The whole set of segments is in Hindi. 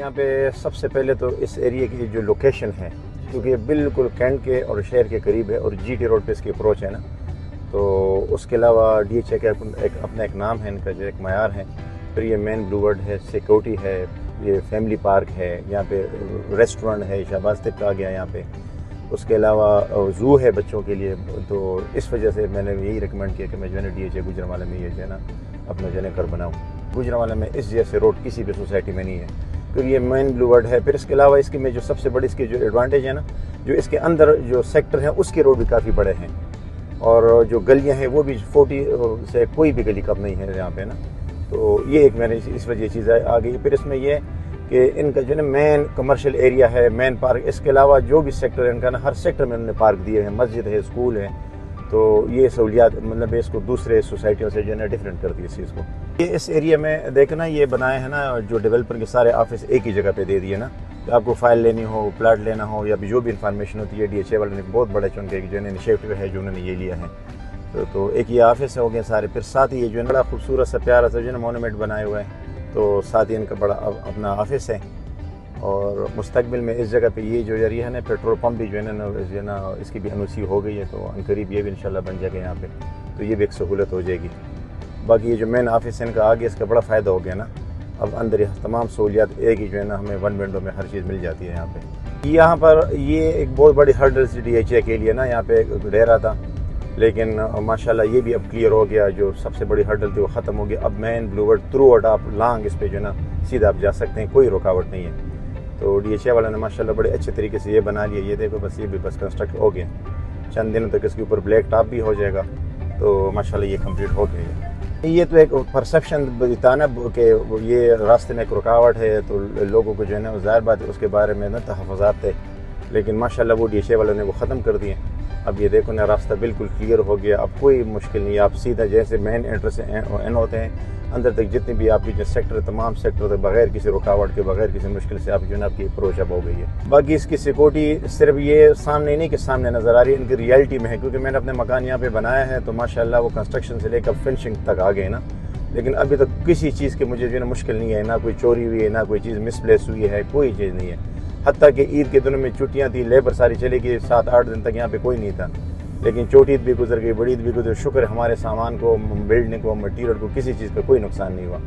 यहाँ पे सबसे पहले तो इस एरिया की जो लोकेशन है, क्योंकि ये बिल्कुल कैंट के और शहर के करीब है और जीटी रोड पे इसकी अप्रोच है ना, तो उसके अलावा DHA का अपना एक नाम है, इनका जो एक मयार है। फिर ये मेन ब्लूवर्ड है, सिक्योरिटी है, ये फैमिली पार्क है, यहाँ पे रेस्टोरेंट है, शहबाज तिब्बत आ गया यहाँ पे। उसके अलावा ज़ू है बच्चों के लिए। तो इस वजह से मैंने यही रिकमेंड किया कि मैं जो है ना DHA गुजरांवाला में ये जो है ना अपना जो है घर बनाऊँ। गुजरांवाला में इस जैसे रोड किसी भी सोसाइटी में नहीं है, क्योंकि ये मेन ब्लूवर्ड है। फिर इसके अलावा इसकी में जो सबसे बड़ी इसकी जो एडवांटेज है ना, जो इसके अंदर जो सेक्टर हैं उसके रोड भी काफ़ी बड़े हैं और जो गलियां हैं वो भी 40 से कोई भी गली कम नहीं है यहाँ पे ना। तो ये एक मैंने इस वजह चीज़ आ गई। फिर इसमें ये कि इनका जो है ना मेन कमर्शियल एरिया है, मेन पार्क। इसके अलावा जो भी सेक्टर है इनका ना, हर सेक्टर में उन्होंने पार्क दिए हैं, मस्जिद है, स्कूल है। तो ये सहूलियात मतलब इसको दूसरे सोसाइटियों से जो है ना डिफरेंट करती है इस चीज़ को। ये इस एरिया में देखना ये बनाए हैं ना, जो डेवलपर के सारे ऑफिस एक ही जगह पे दे दिए ना। तो आपको फाइल लेनी हो, प्लाट लेना हो या भी जो भी इंफॉर्मेशन होती है, DHA वाले ने बहुत बड़े चुन के जो है इनिशिएटिव है जो उन्होंने ये लिया है। तो एक ये ऑफिस हो गया सारे। फिर साथ ही ये जो है बड़ा खूबसूरत सा प्यारा सा जो है मोनूमेंट बनाए हुआ है, तो साथ ही इनका बड़ा अपना ऑफिस है। और मुस्तकबिल में इस जगह पे ये जो एरिया है ना, पेट्रोल पंप भी जो है ना इसकी भी अनुसी हो गई है, तो अनकरीब ये भी इंशाल्लाह बन जाएगा यहाँ पे, तो ये भी एक सहूलत हो जाएगी। बाकी ये जो मेन ऑफिस है इनका आगे, इसका बड़ा फ़ायदा हो गया ना, अब अंदर ये तमाम सहूलियात एक ही जो है ना हमें 1 विंडो में हर चीज़ मिल जाती है यहाँ पे। यहाँ पर ये एक बहुत बड़ी हर्डल थी DHA के लिए ना, यहाँ पे एक डेरा था, लेकिन माशाल्लाह ये भी अब क्लियर हो गया। जो सबसे बड़ी हर्डल थी वो ख़त्म हो गई। अब मेन ब्लूवर्ड थ्रू आउट आप लॉन्ग इस पे जो है ना सीधा आप जा सकते हैं, कोई रुकावट नहीं है। तो DHA वाला ने माशाल्लाह बड़े अच्छे तरीके से ये बना लिया। ये देखो बस ये भी बस कंस्ट्रक्ट हो गया, चंद दिनों तक इसके ऊपर ब्लैक टॉप भी हो जाएगा, तो माशाल्लाह ये कंप्लीट हो गया। ये तो एक परसेप्शन देता ना कि ये रास्ते में एक रुकावट है, तो लोगों को जो है ना ज़ाहिर बात है उसके बारे में ना तहफ़्फ़ुज़ात थे, लेकिन माशाल्लाह वो DHA वालों ने वो ख़त्म कर दिए। अब ये देखो ना रास्ता बिल्कुल क्लियर हो गया, अब कोई मुश्किल नहीं है। आप सीधा जैसे मेन एंट्रेंस से एन होते हैं अंदर तक, जितने भी आपकी जो सेक्टर है तमाम सेक्टर तक बगैर किसी रुकावट के, बगैर किसी मुश्किल से आप जो है ना आपकी अप्रोच अब हो गई है। बाकी इसकी सिक्योरिटी सिर्फ ये सामने नहीं कि सामने नज़र आ रही है, इनकी रियलिटी में है, क्योंकि मैंने अपने मकान यहाँ पे बनाया है तो माशाल्लाह वो कंस्ट्रक्शन से लेकर फिनिशिंग तक आ गए ना, लेकिन अभी तक किसी चीज़ की मुझे जो है ना मुश्किल नहीं है, ना कोई चोरी हुई है, ना कोई चीज़ मिसप्लेस हुई है, कोई चीज़ नहीं है। हत्ता कि ईद के दिनों में छुट्टियाँ थी, लेबर सारी चली गई, 7-8 दिन तक यहाँ पे कोई नहीं था, लेकिन छोटी ईद भी गुजर गई, बड़ी ईद भी गुजर। शुक्र हमारे सामान को, बिल्डने को, मटीरियल को किसी चीज़ का कोई नुकसान नहीं हुआ।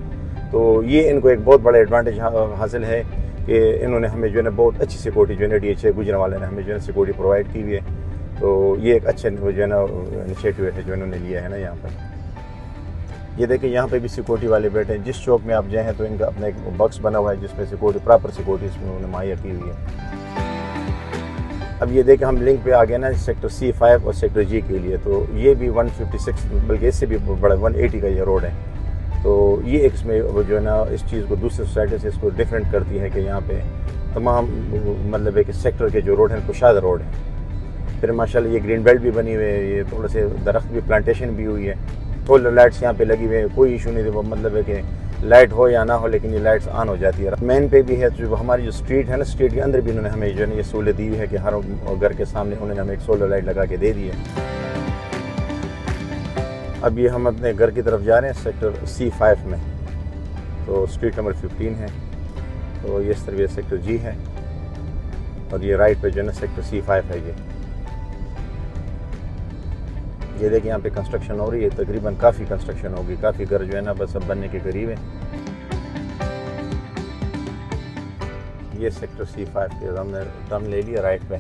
तो ये इनको एक बहुत बड़ा एडवांटेज हासिल है कि इन्होंने हमें जो है ना बहुत अच्छी सिक्योरिटी जो है ना DHA गुजरांवाला ने हमें जो है सिक्योरिटी प्रोवाइड की हुई है। तो ये एक अच्छा जो है ना इनिशिएटिव है जो इन्होंने लिया है ना यहाँ पर। ये देखिए यहाँ पे भी सिक्योरिटी वाले बैठे हैं। जिस चौक में आप जाएँ तो इनका अपना एक बॉक्स बना हुआ है जिसमें सिक्योरिटी, प्रॉपर सिक्योरिटी इसमें उन्होंने मुहैया की हुई है। अब ये देखें हम लिंक पे आ गए ना सेक्टर C5 और सेक्टर G के लिए, तो ये भी 156 बल्कि इससे भी बड़ा 180 का ये रोड है। तो ये एक इसमें जो है ना इस चीज़ को दूसरे सोसाइटी से इसको डिफरेंट करती है कि यहाँ पे तमाम मतलब एक सेक्टर के जो रोड हैं कुशादा रोड है। फिर माशाल्लाह ये ग्रीन बेल्ट भी बनी हुई है, ये थोड़े से दरख्त भी, प्लांटेशन भी हुई है, सोलर लाइट्स यहाँ पे लगी हुई है, कोई इशू नहीं है। मतलब है कि लाइट हो या ना हो लेकिन ये लाइट्स ऑन हो जाती है। मेन पे भी है जो हमारी जो स्ट्रीट है ना, स्ट्रीट के अंदर भी उन्होंने हमें जो है ना ये सहूलत दी हुई है कि हर घर के सामने उन्होंने हमें एक सोलर लाइट लगा के दे दी है। अब ये हम अपने घर की तरफ जा रहे हैं सेक्टर C5 में, तो स्ट्रीट नंबर 15 है। तो ये इस तरह सेक्टर G है और ये राइट पे जो है ना सेक्टर C5 है। ये देखिए यहाँ पे कंस्ट्रक्शन हो रही है, तकरीबन काफ़ी कंस्ट्रक्शन होगी, काफ़ी घर जो है ना बस अब बनने के करीब है। ये सेक्टर C5 के हमने टर्न ले लिया राइट पे।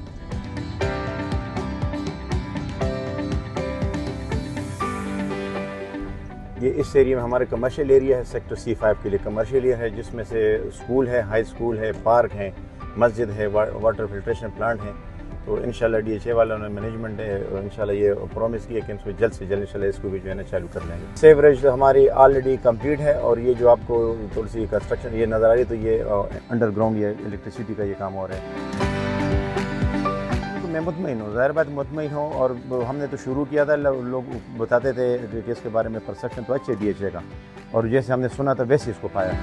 ये इस एरिया में हमारे कमर्शियल एरिया है, सेक्टर C5 के लिए कमर्शियल एरिया है, जिसमें से स्कूल है, हाई स्कूल है, पार्क है, मस्जिद है, वाटर फिल्ट्रेशन प्लांट है। तो इंशाल्लाह DHA वालों ने मैनेजमेंट है इंशाल्लाह ये प्रॉमिस किया कि इसको जल्द से जल्द इंशाल्लाह इसको भी जो है ना चालू कर लेंगे। सेवरेज हमारी ऑलरेडी कंप्लीट है और ये जो आपको थोड़ी सी कंस्ट्रक्शन ये नज़र आ रही है, तो ये अंडरग्राउंड ये इलेक्ट्रिसिटी का ये काम हो रहा है। तो मैं मुतमईन हूँ, ज़ाहिर बात मुतमईन हूँ। और हमने तो शुरू किया था, लोग बताते थे कि इसके बारे में परसेप्शन तो अच्छे DHA का, और जैसे हमने सुना था वैसे इसको पाया।